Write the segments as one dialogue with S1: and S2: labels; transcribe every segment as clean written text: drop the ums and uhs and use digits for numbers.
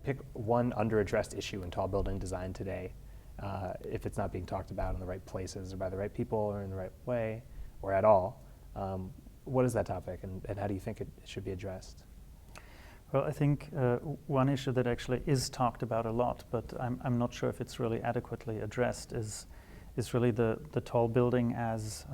S1: pick one under-addressed issue in tall building design today, if it's not being talked about in the right places or by the right people or in the right way or at all, what is that topic, and how do you think it should be addressed?
S2: Well, I think one issue that actually is talked about a lot, but I'm not sure if it's really adequately addressed, is really the tall building as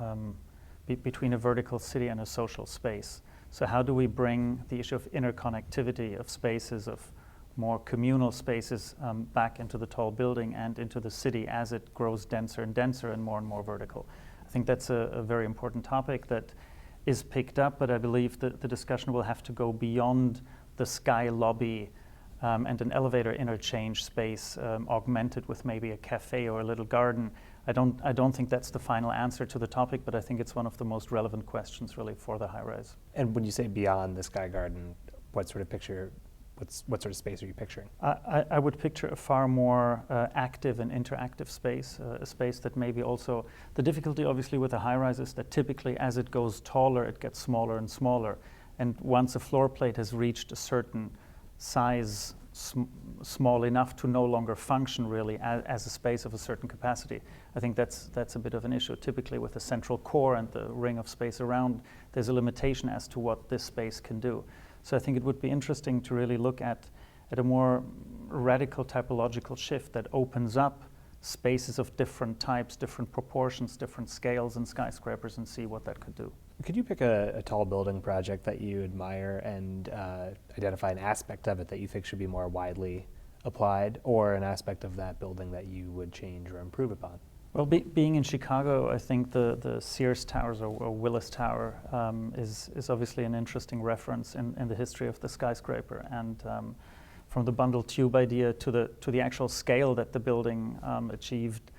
S2: between a vertical city and a social space. So how do we bring the issue of interconnectivity of spaces, of more communal spaces back into the tall building and into the city as it grows denser and denser and more vertical? I think that's a very important topic that is picked up, but I believe that the discussion will have to go beyond the sky lobby and an elevator interchange space augmented with maybe a cafe or a little garden. I don't think that's the final answer to the topic, but I think it's one of the most relevant questions really for the high rise.
S1: And when you say beyond the sky garden, what sort of space are you picturing?
S2: I would picture a far more active and interactive space, a space that maybe also, the difficulty obviously with a high rise is that typically as it goes taller, it gets smaller and smaller. And once a floor plate has reached a certain size, small enough to no longer function really as a space of a certain capacity, I think that's a bit of an issue. Typically with the central core and the ring of space around, there's a limitation as to what this space can do. So I think it would be interesting to really look at a more radical typological shift that opens up spaces of different types, different proportions, different scales and skyscrapers, and see what that could do.
S1: Could you pick a tall building project that you admire and identify an aspect of it that you think should be more widely applied, or an aspect of that building that you would change or improve upon?
S2: Well, being in Chicago, I think the Sears Towers or Willis Tower is obviously an interesting reference in the history of the skyscraper. And from the bundle tube idea to the actual scale that the building achieved,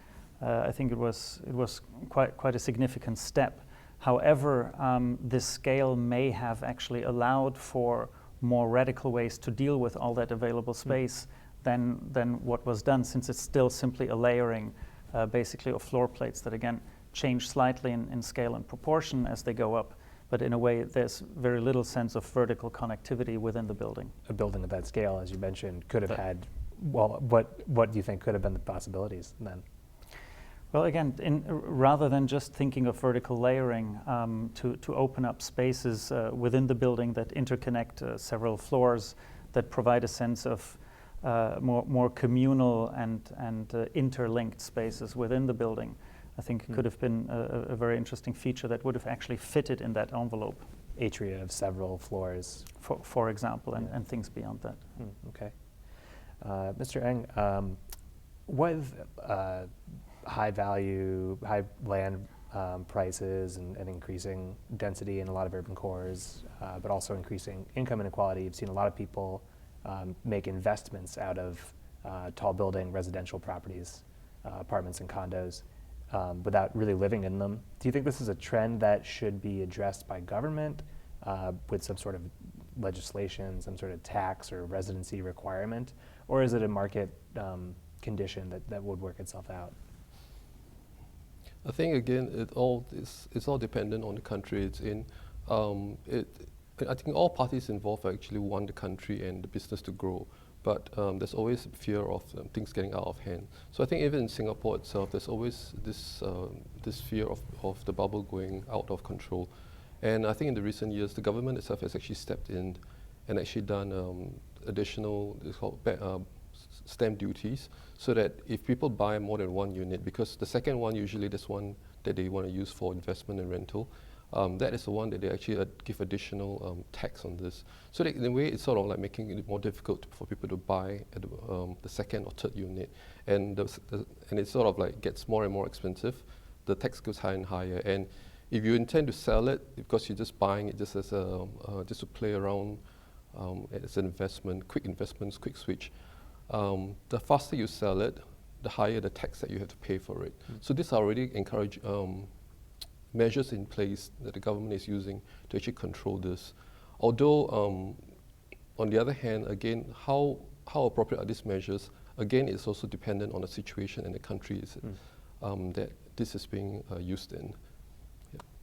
S2: I think it was quite a significant step. However, this scale may have actually allowed for more radical ways to deal with all that available space than what was done, since it's still simply a layering basically of floor plates that again change slightly in scale and proportion as they go up, but in a way there's very little sense of vertical connectivity within the building.
S1: A building of that scale, as you mentioned, could have had, well, what do you think could have been the possibilities then?
S2: Well, again, rather than just thinking of vertical layering, to open up spaces within the building that interconnect several floors, that provide a sense of more communal and interlinked spaces within the building, I think could have been a very interesting feature that would have actually fitted in that envelope.
S1: Atria of several floors.
S2: For example, and things beyond that.
S1: Okay. Mr. Eng, with high land prices and increasing density in a lot of urban cores, but also increasing income inequality, you've seen a lot of people make investments out of tall building residential properties, apartments and condos, without really living in them. Do you think this is a trend that should be addressed by government with some sort of legislation, some sort of tax or residency requirement, or is it a market condition that would work itself out?
S3: I think again, it's all dependent on the country it's in. I think all parties involved actually want the country and the business to grow, but there's always fear of things getting out of hand. So I think even in Singapore itself, there's always this fear of the bubble going out of control. And I think in the recent years, the government itself has actually stepped in and actually done additional, it's called stamp duties, so that if people buy more than one unit, because the second one usually there's one that they want to use for investment and rental, that is the one that they actually give additional tax on this. So that in a way, it's sort of like making it more difficult for people to buy at the second or third unit, and it sort of like gets more and more expensive. The tax goes higher and higher, and if you intend to sell it because you're just buying it just as just to play around as an investment, quick investments, quick switch, the faster you sell it, the higher the tax that you have to pay for it. So these are already encourage measures in place that the government is using to actually control this. Although, on the other hand, again, how appropriate are these measures? Again, it's also dependent on the situation and the countries that this is being used in.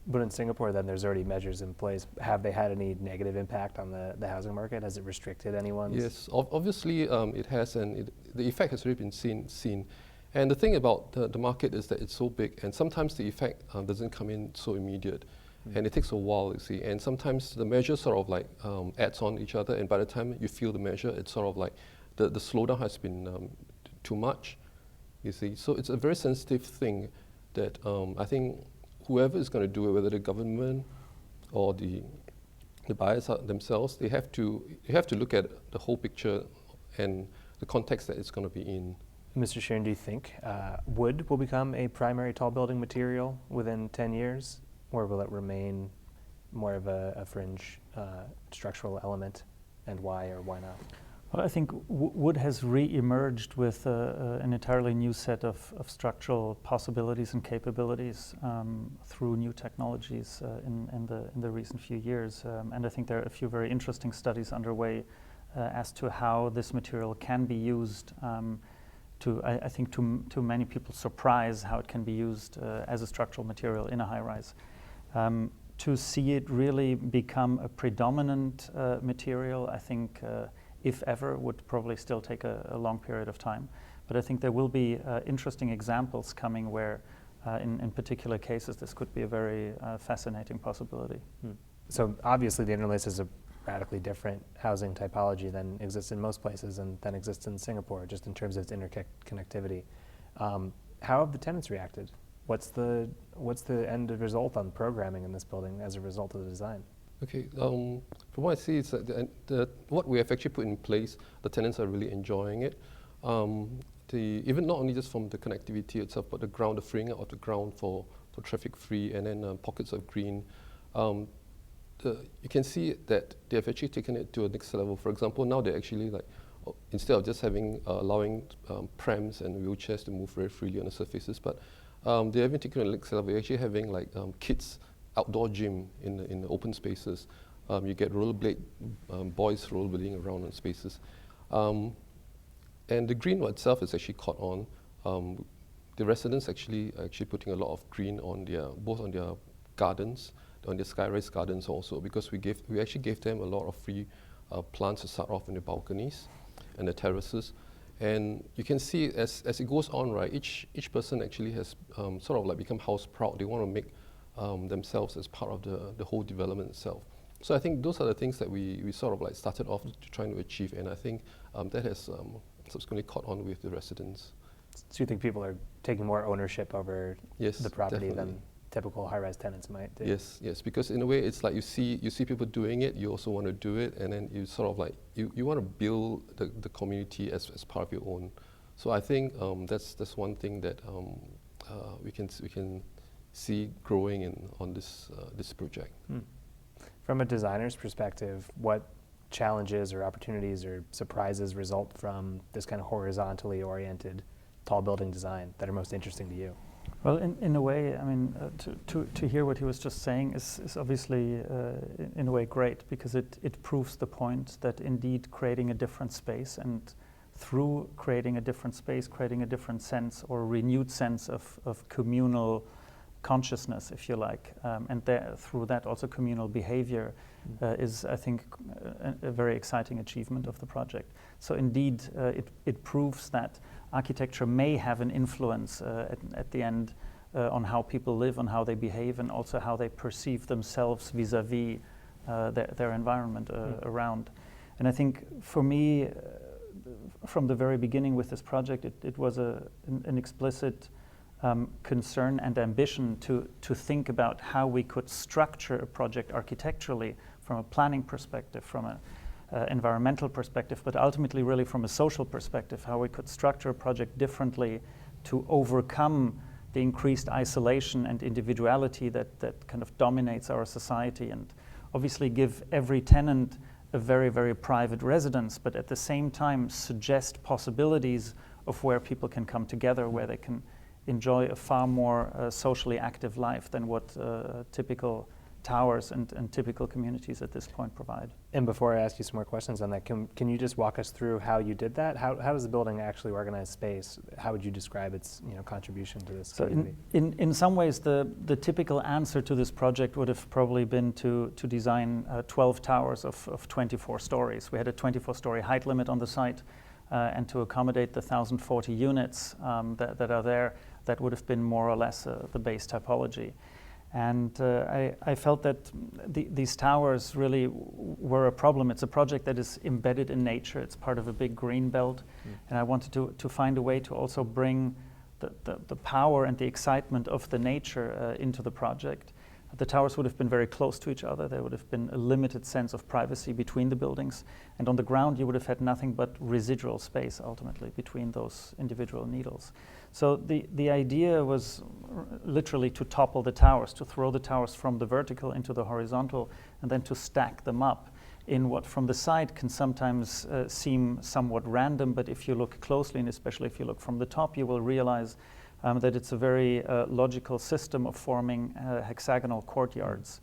S1: But in Singapore, then there's already measures in place. Have they had any negative impact on the housing market? Has it restricted anyone's?
S3: Yes, obviously it has, and the effect has already been seen. And the thing about the market is that it's so big, and sometimes the effect doesn't come in so immediate, and it takes a while, you see. And sometimes the measure sort of like adds on each other, and by the time you feel the measure, it's sort of like the slowdown has been too much, you see. So it's a very sensitive thing that I think whoever is going to do it, whether the government or the buyers themselves, they have to look at the whole picture and the context that it's going to be in.
S1: Mr. Scheeren, do you think wood will become a primary tall building material within 10 years, or will it remain more of a fringe structural element, and why or why not?
S2: Well, I think wood has re-emerged with an entirely new set of structural possibilities and capabilities through new technologies in the recent few years. And I think there are a few very interesting studies underway as to how this material can be used I think to many people's surprise, how it can be used as a structural material in a high-rise. To see it really become a predominant material, I think if ever, would probably still take a long period of time. But I think there will be interesting examples coming where, in particular cases, this could be a very fascinating possibility.
S1: So obviously the Interlace is a radically different housing typology than exists in most places and than exists in Singapore, just in terms of its interconnectivity. How have the tenants reacted? What's the end result on programming in this building as a result of the design?
S3: Okay, from what I see, it's that what we have actually put in place, the tenants are really enjoying it. Even not only just from the connectivity itself, but the freeing out of the ground for traffic free, and then pockets of green. You can see that they have actually taken it to a next level. For example, now they're actually like, instead of just allowing prams and wheelchairs to move very freely on the surfaces, but they haven't taken it to the next level. They're actually having like kids outdoor gym in the open spaces. You get rollerblade boys rollerblading around in spaces, and the green itself is actually caught on. The residents actually putting a lot of green on both on their gardens, on their skyrise gardens also, because we actually gave them a lot of free plants to start off in the balconies and the terraces. And you can see as it goes on, right, each person actually has sort of like become house proud. They want to make themselves as part of the whole development itself. So I think those are the things that we sort of like started off trying to achieve, and I think that has subsequently caught on with the residents.
S1: So you think people are taking more ownership over the property than typical high-rise tenants might do?
S3: Yes, because in a way it's like you see people doing it, you also want to do it, and then you sort of like you want to build the community as part of your own. So I think that's one thing that we can see growing on this project.
S1: From a designer's perspective, what challenges or opportunities or surprises result from this kind of horizontally oriented tall building design that are most interesting to you?
S2: Well, in a way, I mean, to hear what he was just saying is obviously in a way great, because it proves the point that indeed creating a different space, and through creating a different space, creating a different sense or renewed sense of communal consciousness, if you like, and through that also communal behavior is, I think, a very exciting achievement of the project. So indeed, it proves that architecture may have an influence at the end on how people live, on how they behave, and also how they perceive themselves vis-a-vis their environment around. And I think for me, from the very beginning with this project, it was an explicit concern and ambition to think about how we could structure a project architecturally from a planning perspective, from an environmental perspective, but ultimately really from a social perspective, how we could structure a project differently to overcome the increased isolation and individuality that kind of dominates our society, and obviously give every tenant a very, very private residence, but at the same time suggest possibilities of where people can come together, where they can enjoy a far more socially active life than what a typical towers and typical communities at this point provide.
S1: And before I ask you some more questions on that, can you just walk us through how you did that? How does the building actually organize space? How would you describe its contribution to this community?
S2: In some ways, the typical answer to this project would have probably been to design 12 towers of 24 stories. We had a 24-story height limit on the site, and to accommodate the 1,040 units that are there, that would have been more or less the base typology. And I felt that these towers really were a problem. It's a project that is embedded in nature. It's part of a big green belt. And I wanted to find a way to also bring the power and the excitement of the nature into the project. The towers would have been very close to each other. There would have been a limited sense of privacy between the buildings. And on the ground, you would have had nothing but residual space, ultimately, between those individual needles. So the idea was literally to topple the towers, to throw the towers from the vertical into the horizontal, and then to stack them up in what from the side can sometimes seem somewhat random, but if you look closely, and especially if you look from the top, you will realize that it's a very logical system of forming hexagonal courtyards.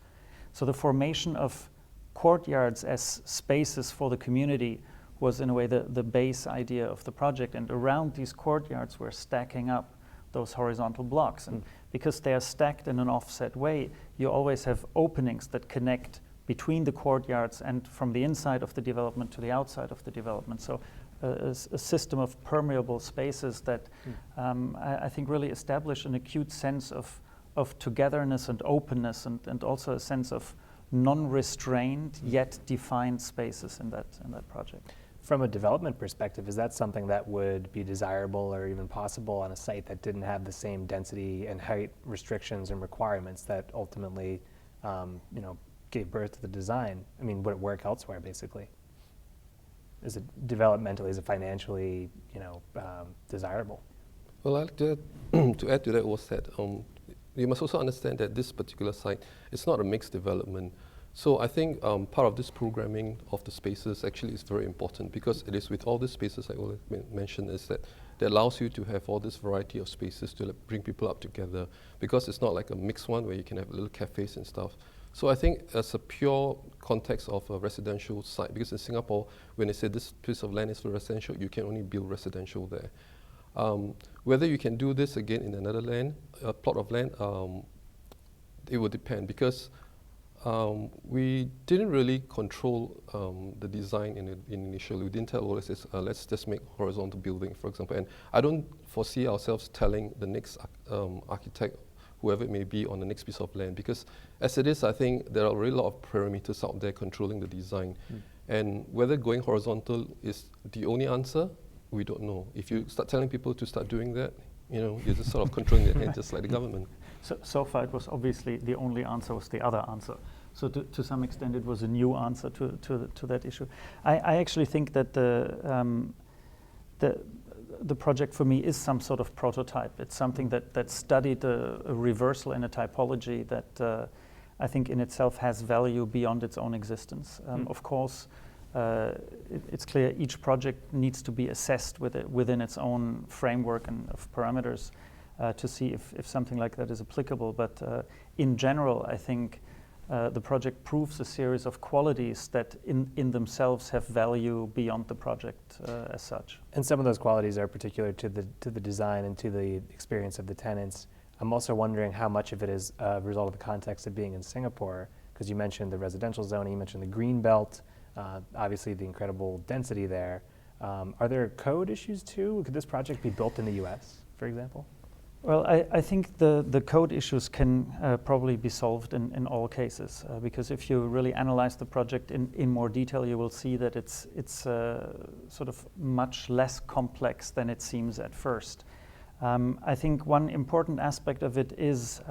S2: So the formation of courtyards as spaces for the community was in a way the base idea of the project, and around these courtyards we're stacking up those horizontal blocks. And because they are stacked in an offset way, you always have openings that connect between the courtyards and from the inside of the development to the outside of the development. So a system of permeable spaces that I think really establish an acute sense of togetherness and openness, and also a sense of non-restrained yet defined spaces in that project.
S1: From a development perspective, is that something that would be desirable or even possible on a site that didn't have the same density and height restrictions and requirements that ultimately gave birth to the design? I mean, would it work elsewhere, basically? Is it developmentally, is it financially, desirable?
S3: Well, I'd like to add to that was that you must also understand that this particular site is not a mixed development. So I think part of this programming of the spaces actually is very important, because it is with all these spaces I already mentioned is that allows you to have all this variety of spaces to bring people up together, because it's not like a mixed one where you can have little cafes and stuff. So I think as a pure context of a residential site, because in Singapore, when they say this piece of land is for residential, you can only build residential there. Whether you can do this again in another land, a plot of land, it will depend, because we didn't really control the design initially. We didn't tell Ole, let's just make horizontal building, for example. And I don't foresee ourselves telling the next architect, whoever it may be, on the next piece of land, because as it is, I think there are a really lot of parameters out there controlling the design. And whether going horizontal is the only answer, we don't know. If you start telling people to start doing that, you're just sort of controlling their hand, just like the government.
S2: So far it was obviously the only answer was the other answer. So to some extent it was a new answer to that issue. I actually think that the project for me is some sort of prototype. It's something that studied a reversal in a typology that I think in itself has value beyond its own existence. Of course, it's clear each project needs to be assessed within its own framework and of parameters to see if something like that is applicable. But in general, I think the project proves a series of qualities that in themselves have value beyond the project as such.
S1: And some of those qualities are particular to the design and to the experience of the tenants. I'm also wondering how much of it is a result of the context of being in Singapore, because you mentioned the residential zone, you mentioned the green belt, obviously the incredible density there. Are there code issues too? Could this project be built in the US, for example?
S2: Well, I think the code issues can probably be solved in all cases, because if you really analyze the project in more detail, you will see that it's sort of much less complex than it seems at first. I think one important aspect of it is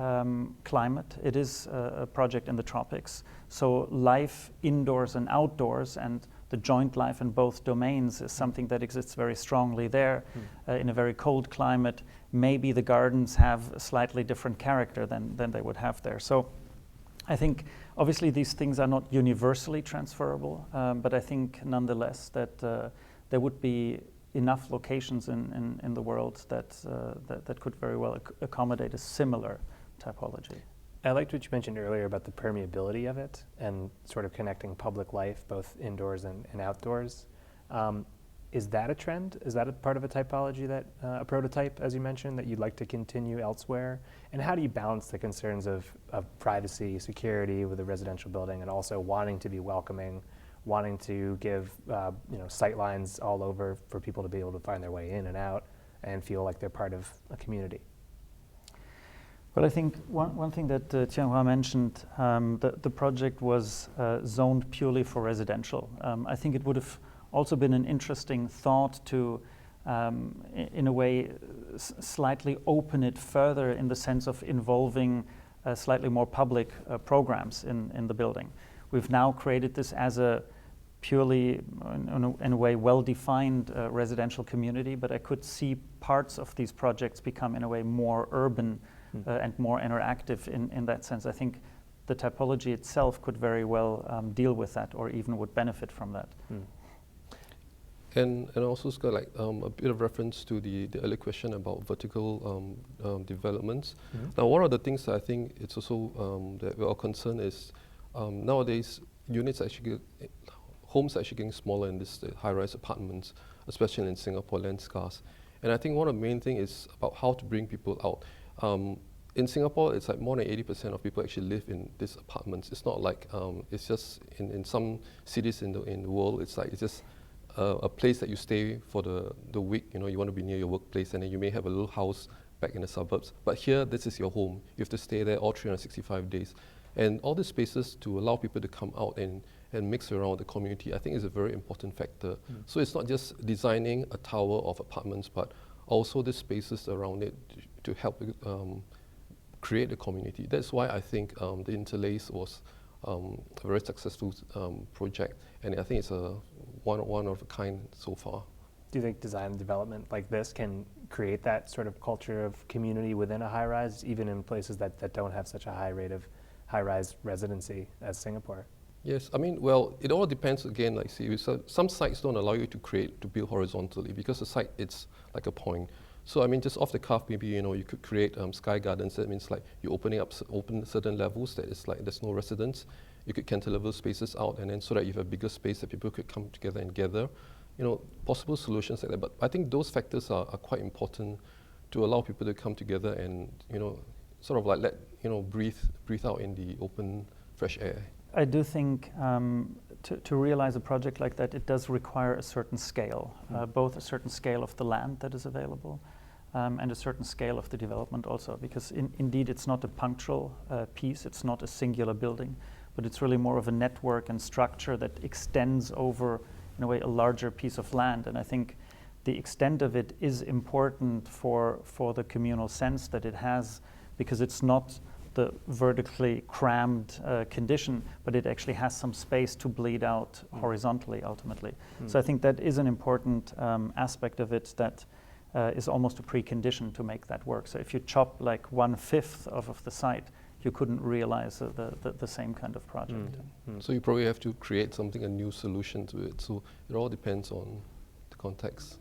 S2: climate. It is a project in the tropics, so life indoors and outdoors, and the joint life in both domains is something that exists very strongly there. In a very cold climate, maybe the gardens have a slightly different character than they would have there. So I think obviously these things are not universally transferable, but I think nonetheless that there would be enough locations in the world that could very well accommodate a similar typology.
S1: I liked what you mentioned earlier about the permeability of it and sort of connecting public life, both indoors and outdoors. Is that a trend? Is that a part of a typology that, a prototype, as you mentioned, that you'd like to continue elsewhere? And how do you balance the concerns of privacy, security with a residential building, and also wanting to be welcoming, wanting to give sight lines all over for people to be able to find their way in and out and feel like they're part of a community?
S2: Well, I think one thing that Tianhua mentioned, the project was zoned purely for residential. I think it would have also been an interesting thought to, in a way, slightly open it further in the sense of involving slightly more public programs in the building. We've now created this as a purely, in a way, well-defined residential community, but I could see parts of these projects become, in a way, more urban and more interactive in that sense. I think the typology itself could very well deal with that, or even would benefit from that.
S3: And also, it's got like a bit of reference to the earlier question about vertical developments. Now, one of the things that I think it's also that we're all concerned is nowadays homes are actually getting smaller in this high-rise apartments, especially in Singapore, land scarce. And I think one of the main things is about how to bring people out. In Singapore, it's like more than 80% of people actually live in these apartments. It's not like it's just in some cities in the world. It's just a place that you stay for the week. You want to be near your workplace, and then you may have a little house back in the suburbs. But here, this is your home. You have to stay there all 365 days. And all these spaces to allow people to come out and mix around the community, I think is a very important factor. So it's not just designing a tower of apartments, but also the spaces around it to help create a community. That's why I think the Interlace was a very successful project, and I think it's a one of a kind so far.
S1: Do you think design and development like this can create that sort of culture of community within a high-rise, even in places that don't have such a high rate of high-rise residency as Singapore?
S3: Yes, I mean, well, it all depends again. Like, see, some sites don't allow you to build horizontally because the site it's like a point. So I mean, just off the cuff, maybe you could create sky gardens. That means like you're open certain levels that is like there's no residents. You could cantilever spaces out, and then so that you have a bigger space that people could come together and gather. Possible solutions like that. But I think those factors are quite important to allow people to come together and sort of like let breathe out in the open, fresh air.
S2: I do think to realize a project like that, it does require a certain scale, both a certain scale of the land that is available and a certain scale of the development also, because indeed it's not a punctual piece, it's not a singular building, but it's really more of a network and structure that extends over, in a way, a larger piece of land. And I think the extent of it is important for the communal sense that it has, because it's not the vertically crammed condition, but it actually has some space to bleed out horizontally ultimately. So I think that is an important aspect of it that is almost a precondition to make that work. So if you chop like 1/5 of the site, you couldn't realize the same kind of project.
S3: So you probably have to create a new solution to it. So it all depends on the context.